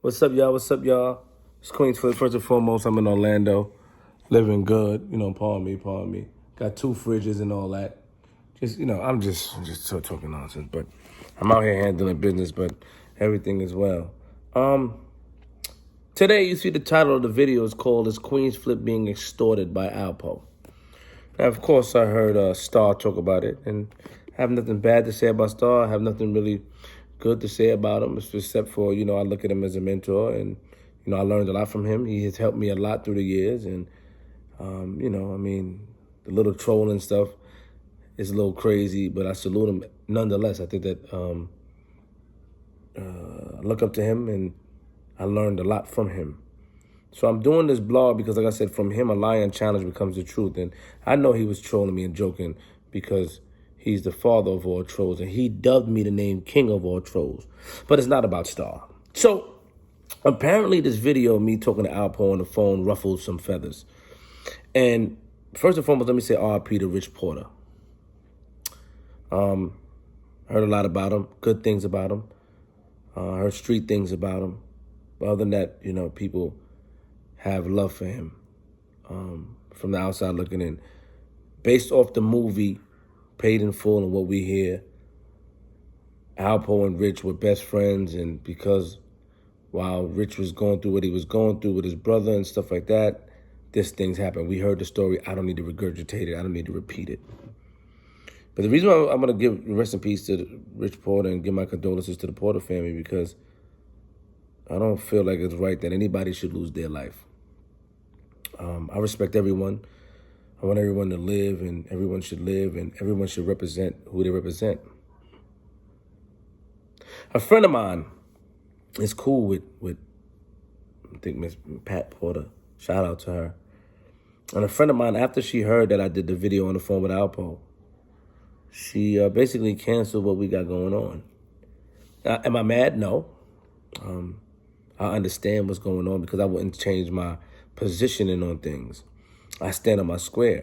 What's up, y'all? What's up, y'all? It's Queenzflip. First and foremost, I'm in Orlando, living good. Pardon me. Got 2 fridges and all that. I'm just so talking nonsense. But I'm out here handling business, but everything is well. Today, you see the title of the video is called "Is Queenzflip Being Extorted by Alpo?" Now, of course, I heard Star talk about it, and I have nothing bad to say about Star. I have nothing really good to say about him, except for, I look at him as a mentor, and, I learned a lot from him. He has helped me a lot through the years, and, the little trolling stuff is a little crazy, but I salute him nonetheless. I think that I look up to him, and I learned a lot from him. So I'm doing this blog because, like I said, from him, a lie and challenge becomes the truth. And I know he was trolling me and joking because he's the father of all trolls, and he dubbed me the name king of all trolls. But it's not about Star. So apparently this video of me talking to Alpo on the phone ruffled some feathers. And first and foremost, let me say RP to Rich Porter. Heard a lot about him, good things about him. Heard street things about him. But other than that, people have love for him from the outside looking in. Based off the movie, Paid in Full, and what we hear, Alpo and Rich were best friends, and because while Rich was going through what he was going through with his brother and stuff like that, this things happened. We heard the story. I don't need to regurgitate it. I don't need to repeat it. But the reason why I'm going to give rest in peace to Rich Porter and give my condolences to the Porter family, because I don't feel like it's right that anybody should lose their life. I respect everyone. I want everyone to live, and everyone should live, and everyone should represent who they represent. A friend of mine is cool with I think Miss Pat Porter. Shout out to her. And a friend of mine, after she heard that I did the video on the phone with Alpo, she basically canceled what we got going on. Now, am I mad? No. I understand what's going on because I wouldn't change my positioning on things. I stand on my square.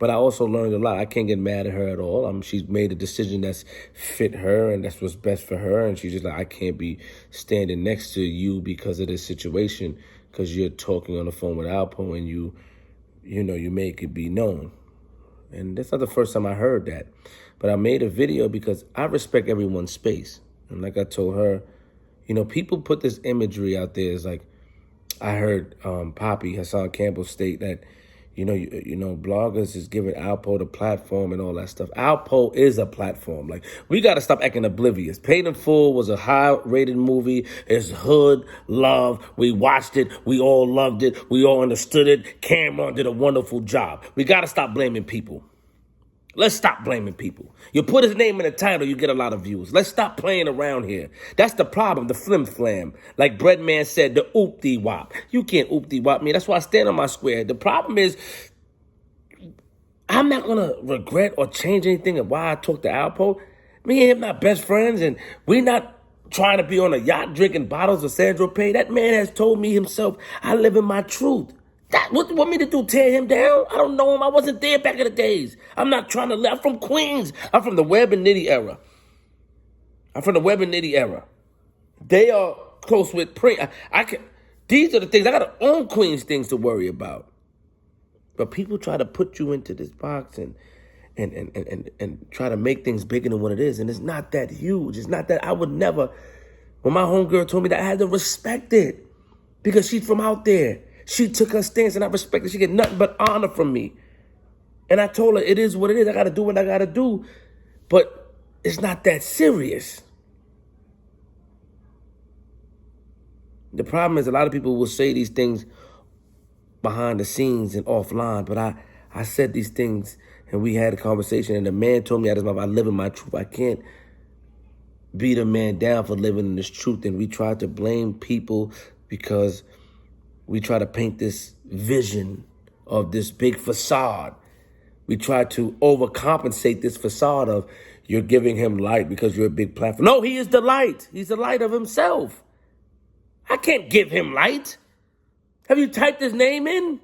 But I also learned a lot. I can't get mad at her at all. She's made a decision that's fit her, and that's what's best for her. And she's just like, I can't be standing next to you because of this situation, because you're talking on the phone with Alpo and you make it be known. And that's not the first time I heard that. But I made a video because I respect everyone's space. And like I told her, people put this imagery out there. It's like, I heard Poppy Hassan Campbell state that, bloggers is giving Alpo the platform and all that stuff. Alpo is a platform. Like, we got to stop acting oblivious. Paid in Full was a high-rated movie. It's hood love. We watched it. We all loved it. We all understood it. Cameron did a wonderful job. We got to stop blaming people. Let's stop blaming people. You put his name in the title, you get a lot of views. Let's stop playing around here. That's the problem, the flim-flam. Like Breadman said, the oop-dee-wop. You can't oop-dee-wop me. That's why I stand on my square. The problem is, I'm not going to regret or change anything of why I talked to Alpo. Me and him not best friends, and we not trying to be on a yacht drinking bottles of Sandro Pay. That man has told me himself, I live in my truth. What do you want me to do, tear him down? I don't know him. I wasn't there back in the days. I'm not trying to live. I'm from Queens. I'm from the Web and Nitty era. They are close with Prince. These are the things. I got to own Queens things to worry about. But people try to put you into this box and try to make things bigger than what it is. And it's not that huge. It's not that. I would never. When my homegirl told me that, I had to respect it because she's from out there. She took her stance, and I respect it. She get nothing but honor from me. And I told her, it is what it is. I got to do what I got to do. But it's not that serious. The problem is a lot of people will say these things behind the scenes and offline. But I said these things, and we had a conversation, and the man told me out of his mouth, I live in my truth. I can't beat a man down for living in this truth. And we tried to blame people because we try to paint this vision of this big facade. We try to overcompensate this facade of you're giving him light because you're a big platform. No, he is the light. He's the light of himself. I can't give him light. Have you typed his name in?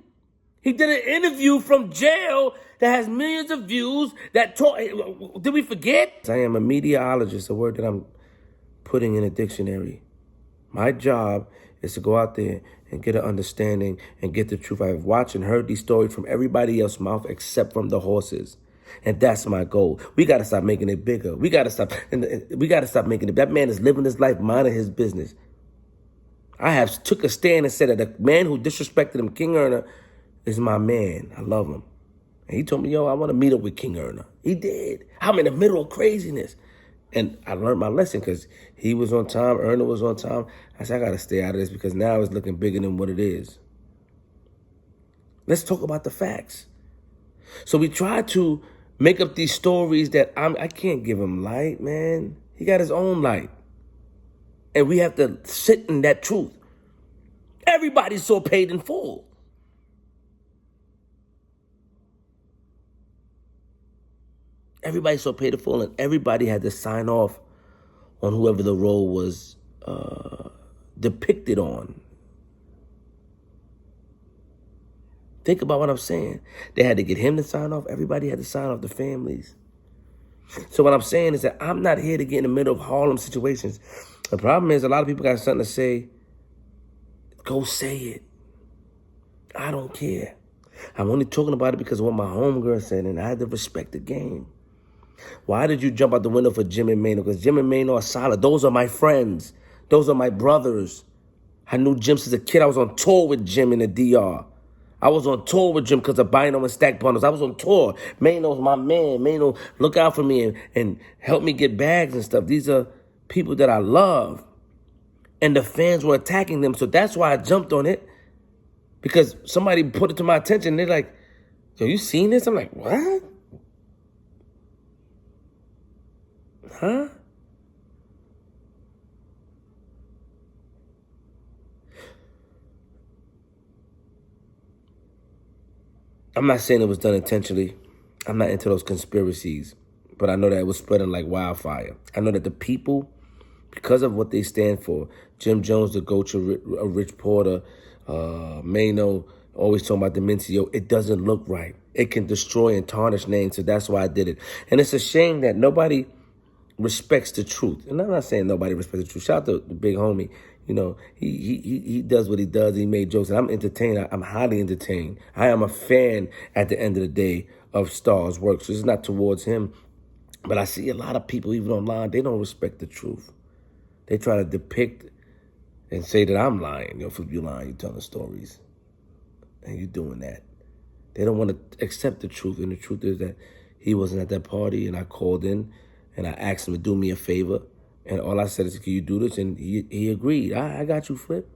He did an interview from jail that has millions of views. Did we forget? I am a meteorologist, a word that I'm putting in a dictionary. My job is to go out there and get an understanding and get the truth. I've watched and heard these stories from everybody else's mouth except from the horses. And that's my goal. We got to stop making it bigger. We got to stop. And we got to stop making it. That man is living his life, minding his business. I have took a stand and said that the man who disrespected him, King Earner, is my man. I love him. And he told me, yo, I want to meet up with King Earner. He did. I'm in the middle of craziness. And I learned my lesson because he was on time, Earner was on time. I said, I got to stay out of this because now it's looking bigger than what it is. Let's talk about the facts. So we try to make up these stories that I can't give him light, man. He got his own light. And we have to sit in that truth. Everybody's so paid in full. Everybody's so paid in full, and everybody had to sign off on whoever the role was depicted on. Think about what I'm saying. They had to get him to sign off. Everybody had to sign off, the families. So what I'm saying is that I'm not here to get in the middle of Harlem situations. The problem is a lot of people got something to say. Go say it. I don't care. I'm only talking about it because of what my homegirl said, and I had to respect the game. Why did you jump out the window for Jim and Mano? Because Jim and Mano are solid. Those are my friends. Those are my brothers. I knew Jim since a kid. I was on tour with Jim in the DR. I was on tour with Jim because of Bino and Stack Bundles. I was on tour. Mano's my man. Mano, look out for me and help me get bags and stuff. These are people that I love. And the fans were attacking them. So that's why I jumped on it. Because somebody put it to my attention. They're like, yo, you seen this? I'm like, what? Huh? I'm not saying it was done intentionally. I'm not into those conspiracies. But I know that it was spreading like wildfire. I know that the people, because of what they stand for, Jim Jones, the Goat, Rich Porter, Mano, always talking about Demencio, it doesn't look right. It can destroy and tarnish names, so that's why I did it. And it's a shame that nobody respects the truth. And I'm not saying nobody respects the truth. Shout out to the big homie. You know, he does what he does. He made jokes, and I'm entertained. I'm highly entertained. I am a fan at the end of the day of Star's work, so it's not towards him. But I see a lot of people, even online, they don't respect the truth. They try to depict and say that I'm lying. Yo, Flip, you lying, you telling stories. And you doing that. They don't want to accept the truth. And the truth is that he wasn't at that party, and I called in, and I asked him to do me a favor. And all I said is, can you do this? And he agreed. I got you, Flip.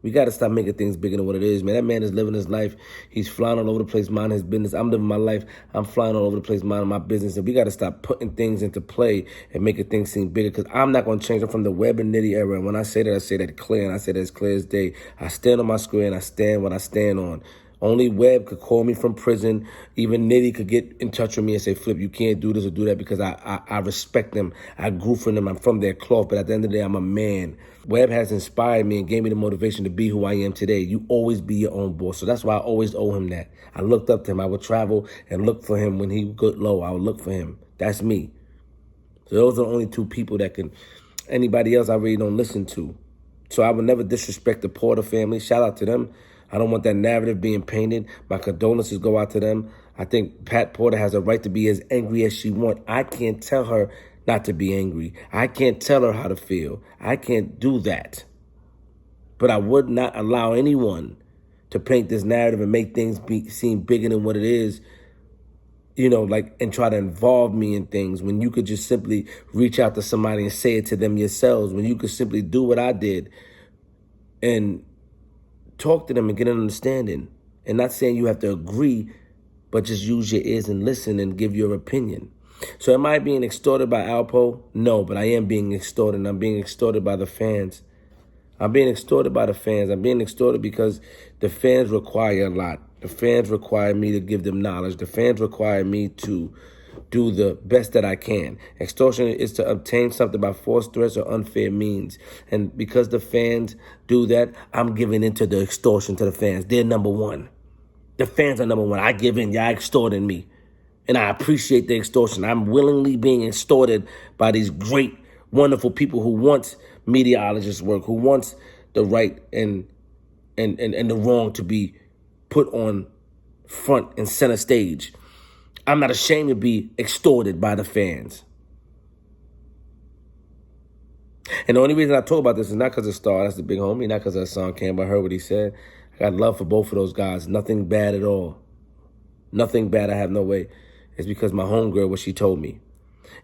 We got to stop making things bigger than what it is, man. That man is living his life. He's flying all over the place, minding his business. I'm living my life. I'm flying all over the place, minding my business. And we got to stop putting things into play and making things seem bigger, because I'm not going to change. I'm from the Web and Nitty era. And when I say that clear, and I say that as clear as day. I stand on my square, and I stand what I stand on. Only Webb could call me from prison. Even Nitty could get in touch with me and say, Flip, you can't do this or do that, because I respect them. I grew from them. I'm from their cloth. But at the end of the day, I'm a man. Webb has inspired me and gave me the motivation to be who I am today. You always be your own boss. So that's why I always owe him that. I looked up to him. I would travel and look for him when he would get low. I would look for him. That's me. So those are the only two people that can, anybody else I really don't listen to. So I would never disrespect the Porter family. Shout out to them. I don't want that narrative being painted. My condolences go out to them. I think Pat Porter has a right to be as angry as she wants. I can't tell her not to be angry. I can't tell her how to feel. I can't do that. But I would not allow anyone to paint this narrative and make things seem bigger than what it is, you know, like, and try to involve me in things when you could just simply reach out to somebody and say it to them yourselves, when you could simply do what I did and talk to them and get an understanding. And not saying you have to agree, but just use your ears and listen and give your opinion. So am I being extorted by Alpo? No, but I am being extorted, and I'm being extorted by the fans. I'm being extorted by the fans. I'm being extorted because the fans require a lot. The fans require me to give them knowledge. The fans require me to do the best that I can. Extortion is to obtain something by force, threats, or unfair means. And because the fans do that, I'm giving into the extortion to the fans. They're number one. The fans are number one. I give in. Y'all extorting me. And I appreciate the extortion. I'm willingly being extorted by these great, wonderful people who once meteorologist work, who wants the right and the wrong to be put on front and center stage. I'm not ashamed to be extorted by the fans. And the only reason I talk about this is not because of Star, that's the big homie, not because that song came, but I heard what he said. I got love for both of those guys. Nothing bad at all. Nothing bad, I have no way. It's because my homegirl, what she told me.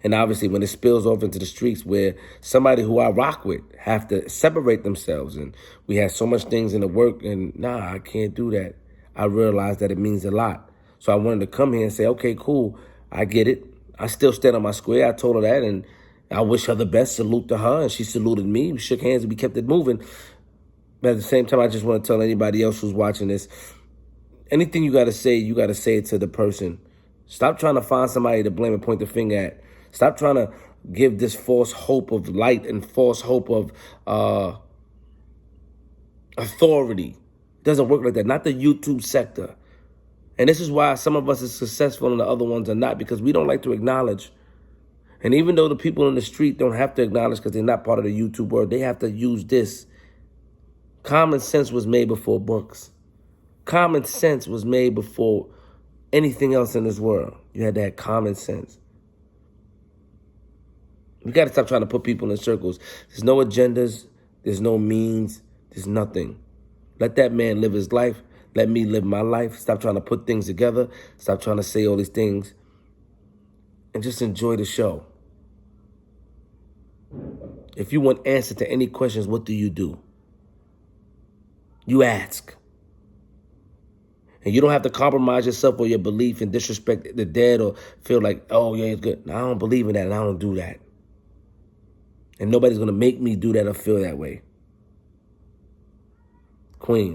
And obviously when it spills off into the streets where somebody who I rock with have to separate themselves, and we have so much things in the work, and nah, I can't do that. I realized that it means a lot. So I wanted to come here and say, okay, cool, I get it. I still stand on my square. I told her that, and I wish her the best. Salute to her, and she saluted me. We shook hands and we kept it moving. But at the same time, I just want to tell anybody else who's watching this, anything you got to say it to the person. Stop trying to find somebody to blame and point the finger at. Stop trying to give this false hope of light and false hope of authority. It doesn't work like that. Not the YouTube sector. And this is why some of us are successful and the other ones are not, because we don't like to acknowledge. And even though the people in the street don't have to acknowledge because they're not part of the YouTube world, they have to use this. Common sense was made before books. Common sense was made before anything else in this world. You had to have common sense. We got to stop trying to put people in circles. There's no agendas. There's no means. There's nothing. Let that man live his life. Let me live my life. Stop trying to put things together. Stop trying to say all these things. And just enjoy the show. If you want answer to any questions, what do? You ask. And you don't have to compromise yourself or your belief and disrespect the dead or feel like, oh, yeah, it's good. No, I don't believe in that and I don't do that. And nobody's going to make me do that or feel that way. Queen.